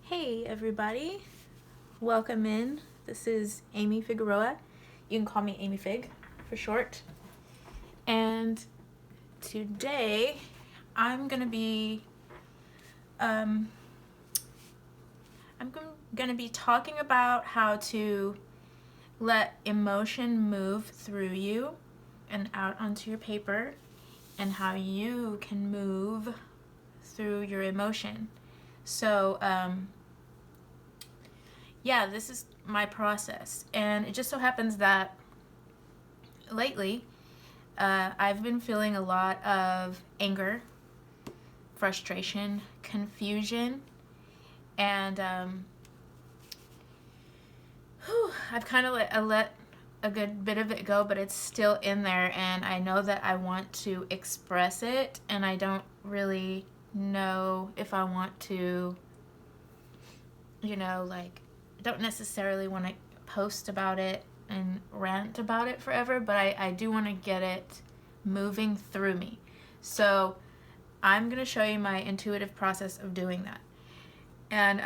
Hey everybody, welcome in. This is Amy Figueroa. You can call me Amy Fig for short. And today I'm gonna be talking about how to let emotion move through you and out onto your paper, and how you can move through your emotion. So yeah, this is my process, and it just so happens that lately I've been feeling a lot of anger, frustration, confusion, and I've kind of let a good bit of it go, but it's still in there, and I know that I want to express it, and I don't really know if I want to, don't necessarily want to post about it and rant about it forever, but I do want to get it moving through me. So I'm going to show you my intuitive process of doing that. And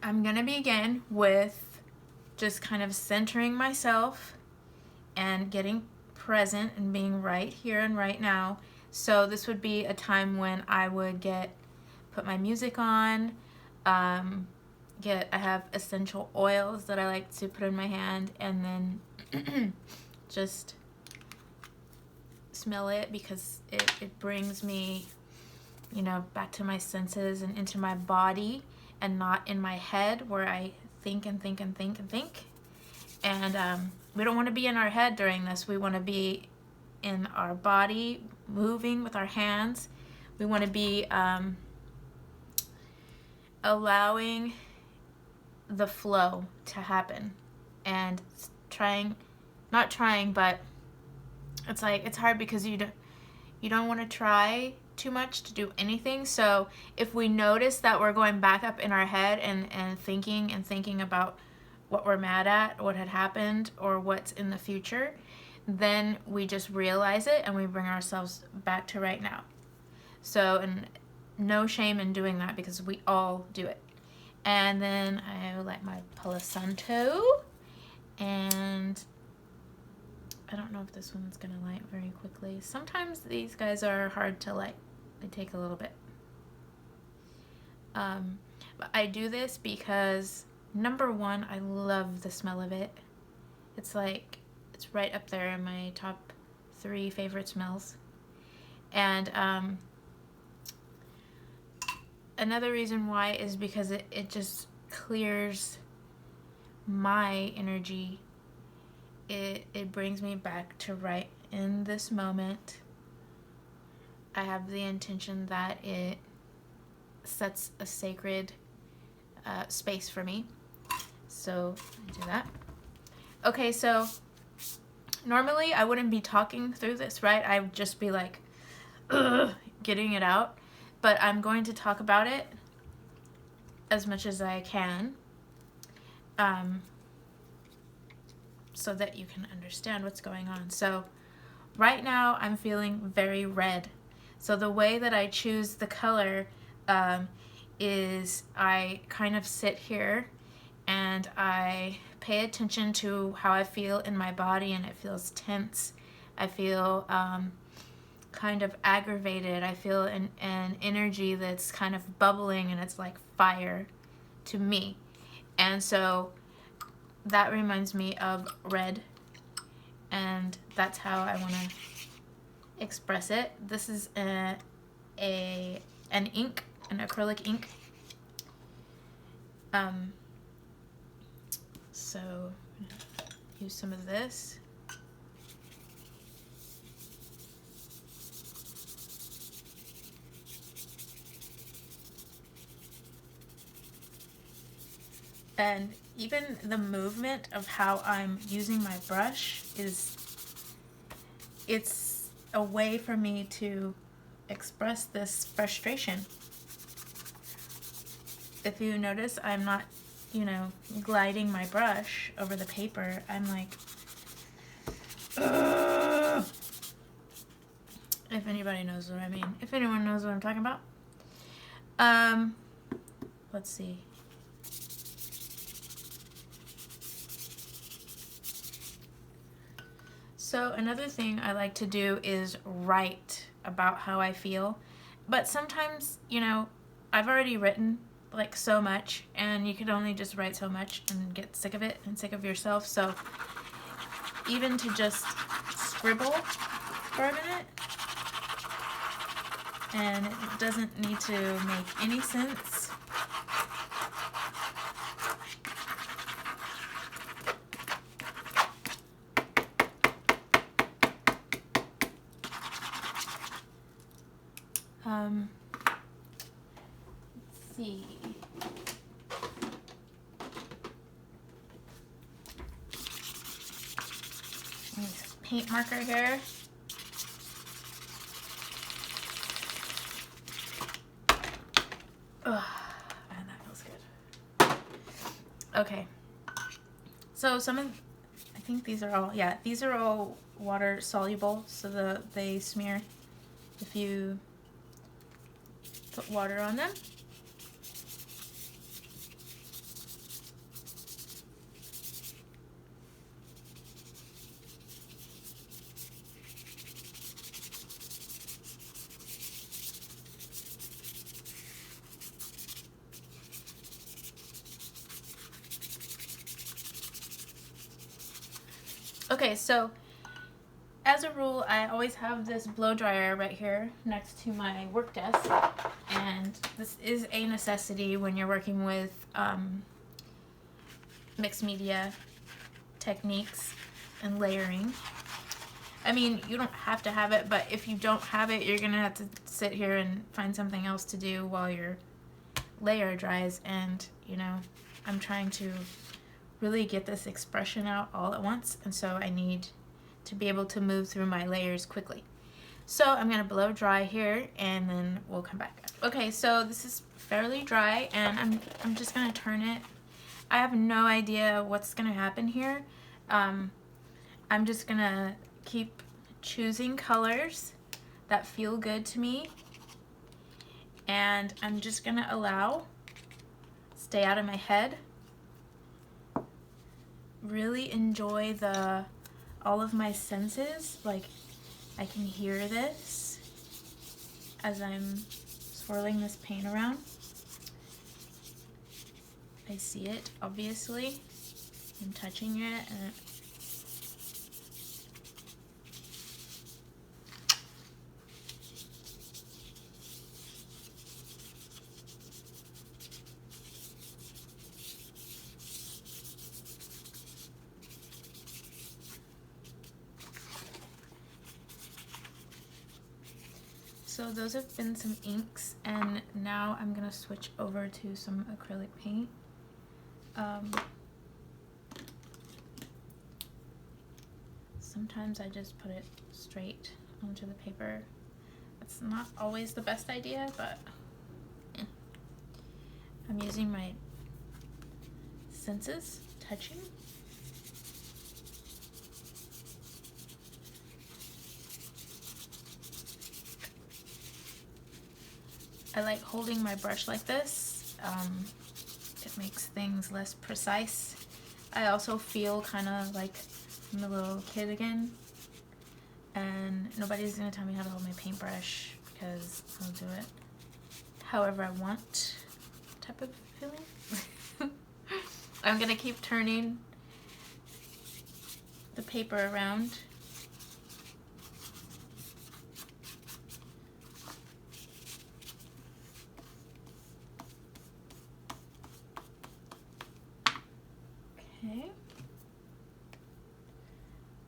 I'm going to begin with just kind of centering myself and getting present and being right here and right now. So this would be a time when I would put my music on, I have essential oils that I like to put in my hand, and then just smell it, because it brings me, back to my senses and into my body, and not in my head where I think and think and think and think. And we don't want to be in our head during this. We want to be in our body, moving with our hands. We want to be allowing the flow to happen, and but it's hard because you don't want to try too much to do anything. So if we notice that we're going back up in our head and thinking about what we're mad at, what had happened, or what's in the future, then we just realize it and we bring ourselves back to right now. So, and no shame in doing that, because we all do it. And then I light my Palo Santo, and I don't know if this one's gonna light very quickly. Sometimes these guys are hard to light. They take a little bit. But I do this because, number one, I love the smell of it. It's right up there in my top 3 favorite smells. And another reason why is because it just clears my energy. It brings me back to right in this moment. I have the intention that it sets a sacred space for me. So I do that. Okay, so normally I wouldn't be talking through this, right? I would just be like, getting it out. But I'm going to talk about it as much as I can, so that you can understand what's going on. So right now I'm feeling very red. So the way that I choose the color is I kind of sit here and I pay attention to how I feel in my body, and it feels tense. I feel kind of aggravated. I feel an energy that's kind of bubbling, and it's like fire to me. And so that reminds me of red, and that's how I want to express it. This is an ink, an acrylic ink. So use some of this. And even the movement of how I'm using my brush it's a way for me to express this frustration. If you notice, I'm not, gliding my brush over the paper. I'm like, ugh. If anybody knows what I mean. If anyone knows what I'm talking about. let's see. So another thing I like to do is write about how I feel. But sometimes, you know, I've already written like so much, and you can only just write so much and get sick of it and sick of yourself. So even to just scribble for a minute, and it doesn't need to make any sense. Let's see. Nice paint marker here. Oh, man, that feels good. Okay. So I think these are all, yeah, these are all water soluble, so they smear if you put water on them. Okay, so as a rule, I always have this blow dryer right here next to my work desk, and this is a necessity when you're working with mixed media techniques and layering. I mean, you don't have to have it, but if you don't have it, you're gonna have to sit here and find something else to do while your layer dries. And you know, I'm trying to really get this expression out all at once, and so I need to be able to move through my layers quickly. So I'm gonna blow dry here, and then we'll come back. Okay, so this is fairly dry, and I'm just gonna turn it. I have no idea what's gonna happen here. I'm just gonna keep choosing colors that feel good to me, and I'm just gonna allow stay out of my head. Really enjoy all of my senses. Like, I can hear this as I'm swirling this paint around. I see it, obviously. I'm touching it, and so those have been some inks, and now I'm gonna switch over to some acrylic paint. Sometimes I just put it straight onto the paper. It's not always the best idea, but I'm using my senses, touching. I like holding my brush like this. It makes things less precise. I also feel kind of like I'm a little kid again, and nobody's gonna tell me how to hold my paintbrush because I'll do it however I want type of feeling. I'm gonna keep turning the paper around. Okay.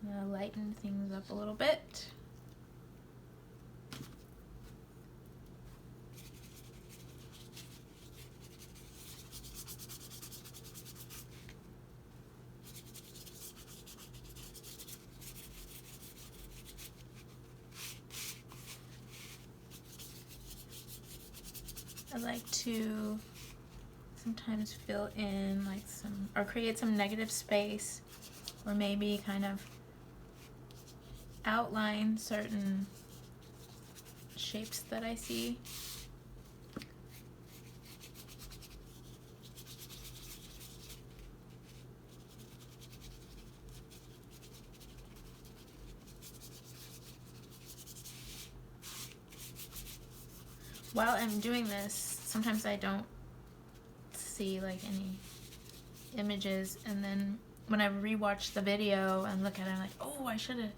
I'm gonna lighten things up a little bit. I like to sometimes fill in like or create some negative space, or maybe kind of outline certain shapes that I see. while I'm doing this, sometimes I don't see like any images, and then when I rewatch the video and look at it, I'm like, oh, I should have,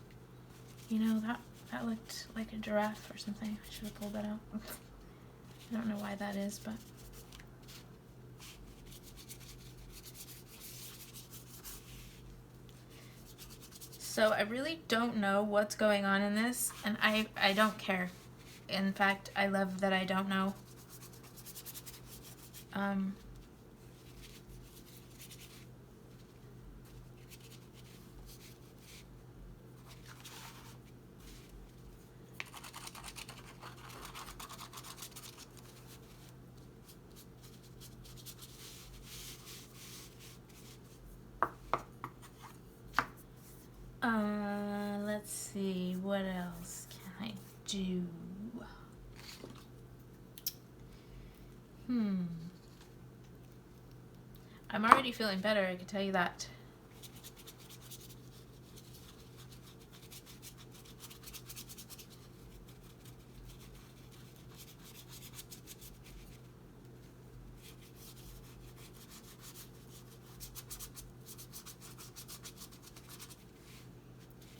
you know, that looked like a giraffe or something. I should have pulled that out. I don't know why that is, but so I really don't know what's going on in this, and I don't care. In fact, I love that I don't know. Let's see, what else can I do? I'm already feeling better, I can tell you that.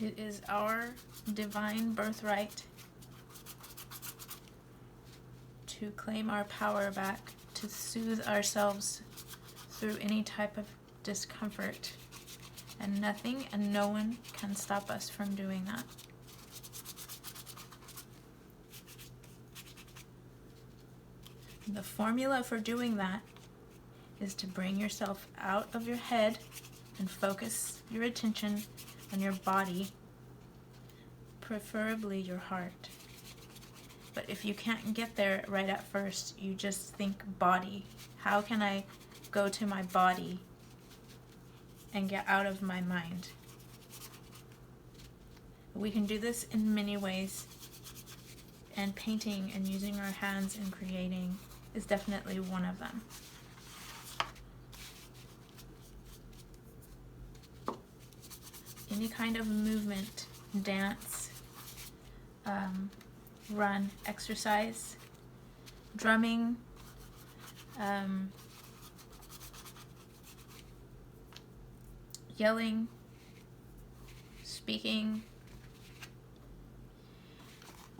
It is our divine birthright to claim our power back, to soothe ourselves through any type of discomfort, and nothing and no one can stop us from doing that. The formula for doing that is to bring yourself out of your head and focus your attention on your body, preferably your heart. But if you can't get there right at first, you just think body. How can I go to my body and get out of my mind? We can do this in many ways, and painting and using our hands and creating is definitely one of them. Any kind of movement, dance, run, exercise, drumming, yelling, speaking,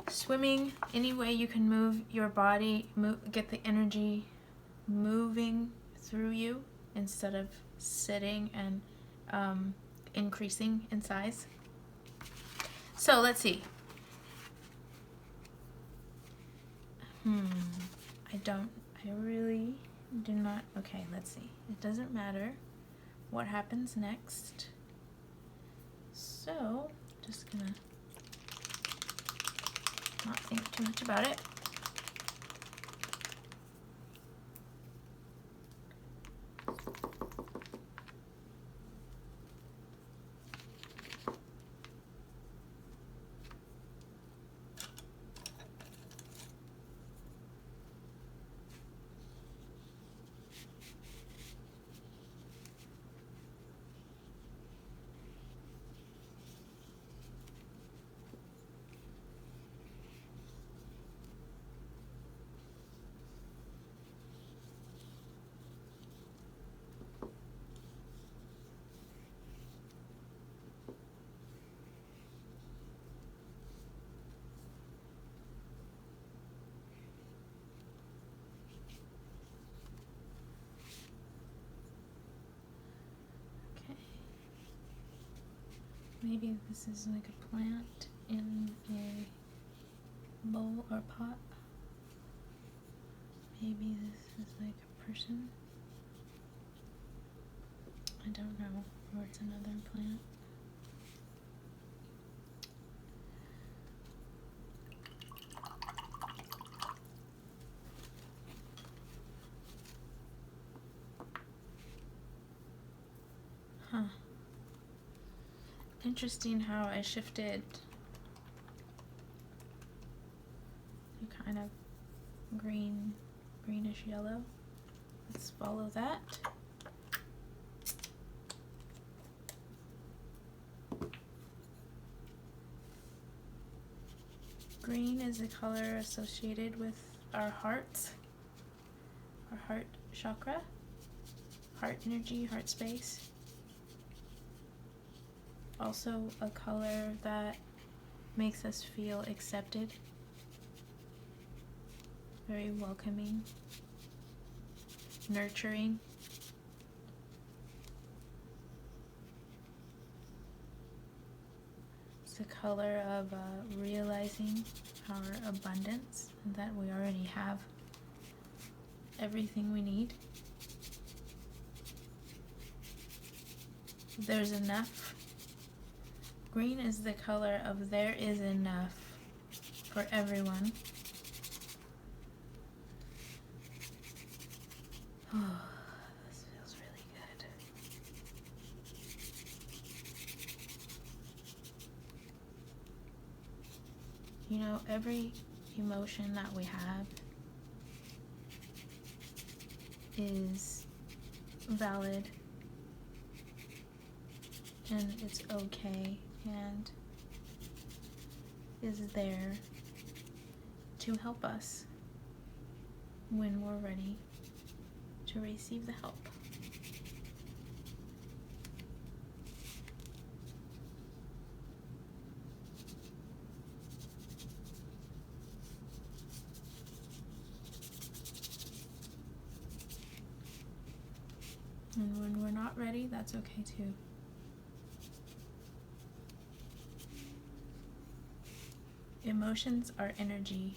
swimming, any way you can move your body, get the energy moving through you instead of sitting and increasing in size. So let's see. I really do not, okay, let's see. It doesn't matter what happens next. So, just gonna not think too much about it. Maybe this is like a plant in a bowl or pot. Maybe this is like a person. I don't know. Or it's another plant. Huh. Interesting how I shifted to kind of greenish yellow. Let's follow that. Green is a color associated with our hearts, our heart chakra, heart energy, heart space. Also a color that makes us feel accepted, very welcoming, nurturing. It's the color of realizing our abundance, and that we already have everything we need. There's enough. Green is the color of there is enough for everyone. Oh, this feels really good. You know, every emotion that we have is valid, and it's okay, and is there to help us when we're ready to receive the help. And when we're not ready, that's okay too. Emotions are energy,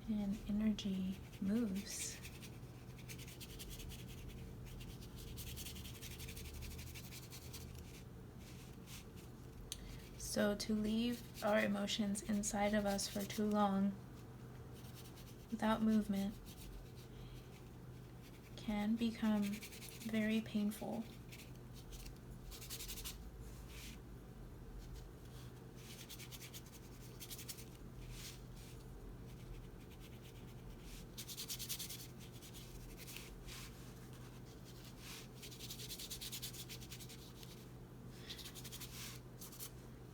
and energy moves. So to leave our emotions inside of us for too long without movement can become very painful.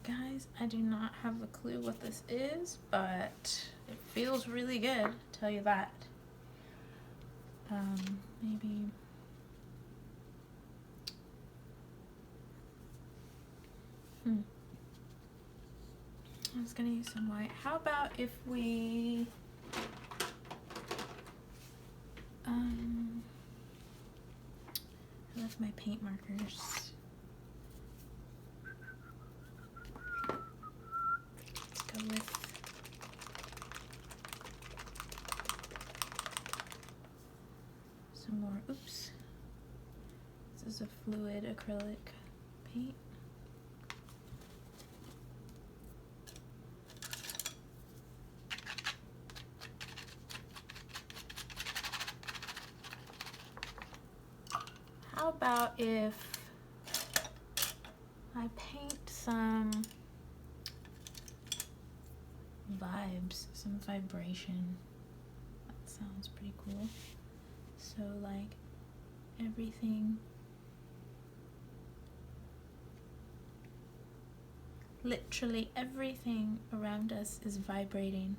Guys, I do not have a clue what this is, but it feels really good, I'll tell you that. Maybe I was gonna use some white. How about if we I left my paint markers. Let's go with some more. Oops. This is a fluid acrylic paint. How about if I paint some vibes, some vibration? That sounds pretty cool. So like everything, literally everything around us is vibrating.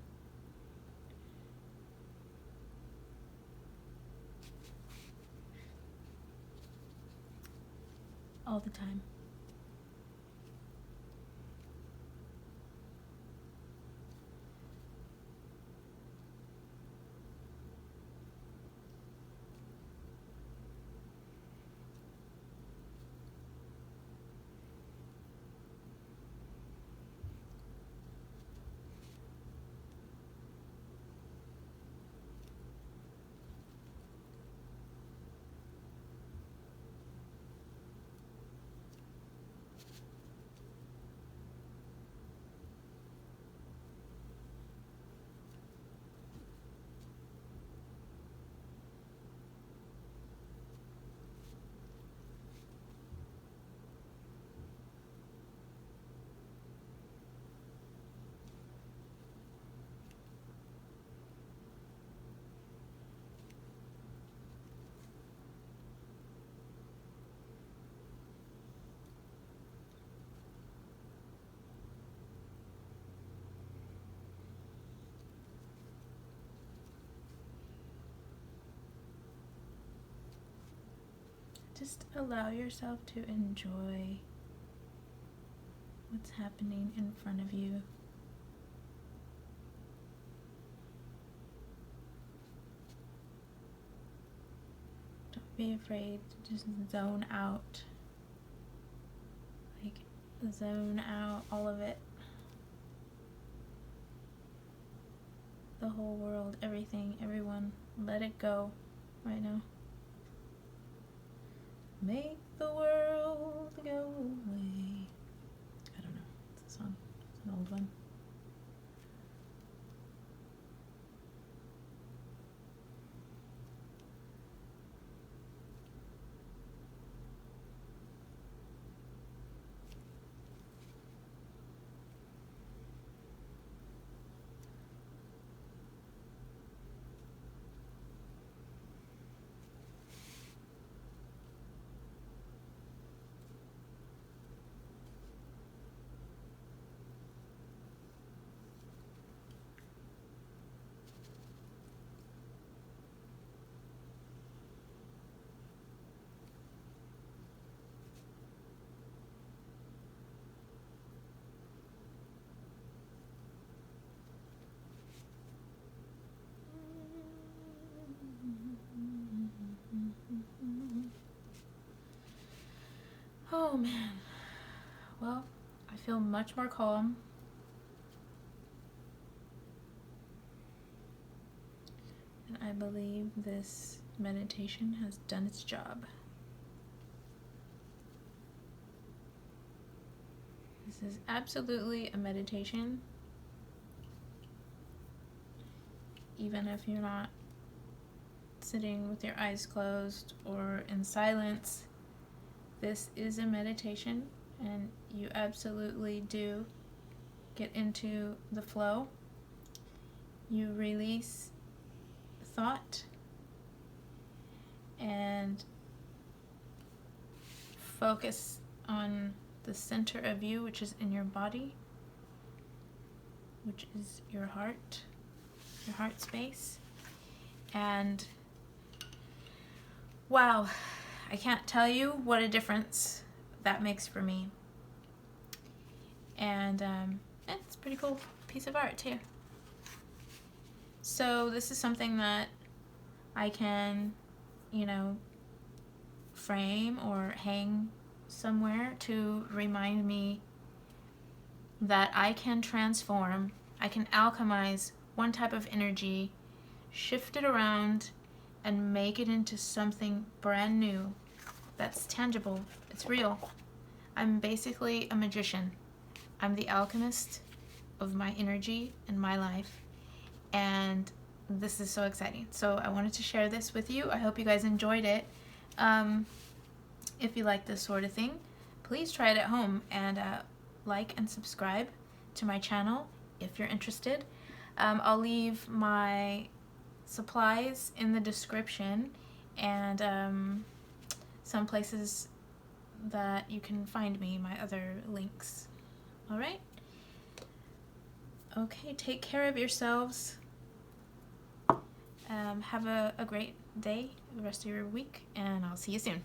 All the time. just allow yourself to enjoy what's happening in front of you. Don't be afraid to just zone out. Like, zone out all of it. The whole world, everything, everyone. Let it go right now. Make the world go away. I don't know. It's a song. It's an old one. Oh man. Well, I feel much more calm. And I believe this meditation has done its job. This is absolutely a meditation. Even if you're not sitting with your eyes closed or in silence, this is a meditation, and you absolutely do get into the flow. You release thought and focus on the center of you, which is in your body, which is your heart space. And wow, I can't tell you what a difference that makes for me. And it's a pretty cool piece of art too. So this is something that I can, frame or hang somewhere to remind me that I can transform, I can alchemize one type of energy, shift it around, and make it into something brand new that's tangible, it's real. I'm basically a magician. I'm the alchemist of my energy and my life, and this is so exciting. So I wanted to share this with you. I hope you guys enjoyed it. If you like this sort of thing, please try it at home, and like and subscribe to my channel if you're interested. I'll leave my supplies in the description, and some places that you can find me, my other links. Alright? Okay, take care of yourselves. Have a great day, the rest of your week, and I'll see you soon.